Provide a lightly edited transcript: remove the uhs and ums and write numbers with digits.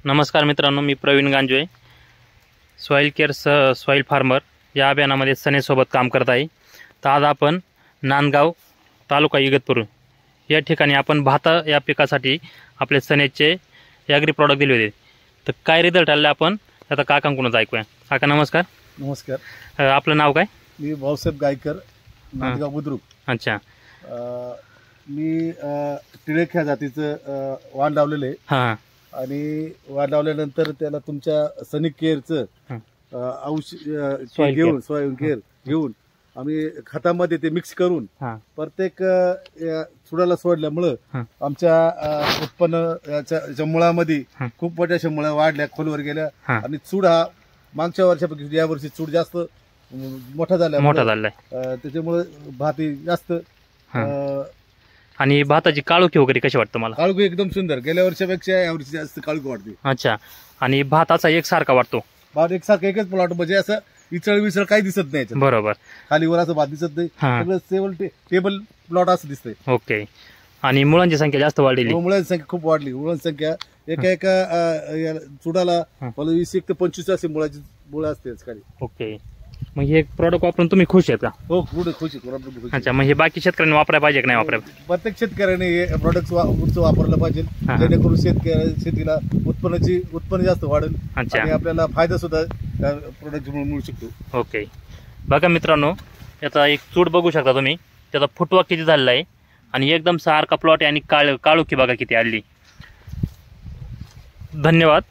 नमस्कार मित्रांनो, मी Praveen Ganjave, soil care soil farmer या अभियानामध्ये सनेसोबत काम करत आहे. तर आज आपण नांदगाव तालुका इगतपुर या ठिकाणी आपण भात या पिकासाठी आपले सनेचे ॲग्री प्रॉडक्ट दिले होते. तर काय रिझल्ट आले आपण आता काकांकडूनच ऐकूया. काका नमस्कार. नमस्कार. आपलं नाव काय? मी भाऊसाहेब गायकर, नांदगाव बुद्रुक. अच्छा. मी टिळक ह्या जातीचं वाण लावलेलं आहे. हां. आणि वाण लावल्यानंतर त्याला तुमच्या सनिक केअरचं औषध घेऊन सॉईल केअर घेऊन आम्ही खतामध्ये ते मिक्स करून प्रत्येक चुडाला सोडल्यामुळं आमच्या उत्पन्न मुळामध्ये खूप मोठ्या मुळा वाढल्या, खोलवर गेल्या. आणि चूड हा मागच्या वर्षापेक्षा या वर्षी चूड जास्त मोठा झालाय. त्याच्यामुळे भात जास्त. आणि भाताची काळोखी वगैरे कशी वाटतं मला? काळोखी एकदम सुंदर, गेल्या वर्षापेक्षा या वर्षी जास्त काळोखी वाटते. अच्छा. आणि भाताचा एकसारखा वाटतो? भात एकसारखा एकच प्लॉट, म्हणजे असं इचळ विचळ काही दिसत नाही. बरोबर. खालीवर असं भात दिसत नाही, सगळं टेबल प्लॉट असं दिसतंय. ओके. आणि मुळांची संख्या जास्त वाढलेली? मुळांची संख्या खूप वाढली. मुळांची संख्या एका चुडाला 20 ते 25 असे मुळं असते खाली. ओके. मग हे प्रॉडक्ट वापरून तुम्ही खुश आहेत का? हो, खुश आहे. अच्छा. मग हे बाकी शेतकऱ्यांनी वापरायला पाहिजे की नाही वापरायला? प्रत्येक शेतकऱ्याने हे प्रोडक्ट वापरलं पाहिजे, जेणेकरून शेतीला उत्पन्न जास्त वाढेल आणि आपल्याला फायदा सुद्धा प्रोडक्ट मिळू शकतो. ओके. बघा मित्रांनो, याचा एक चूड बघू शकता तुम्ही, त्याचा फुटवा किती झालेला आहे आणि एकदम सारखा प्लॉट आहे. आणि काळोखी बघा किती आली. धन्यवाद.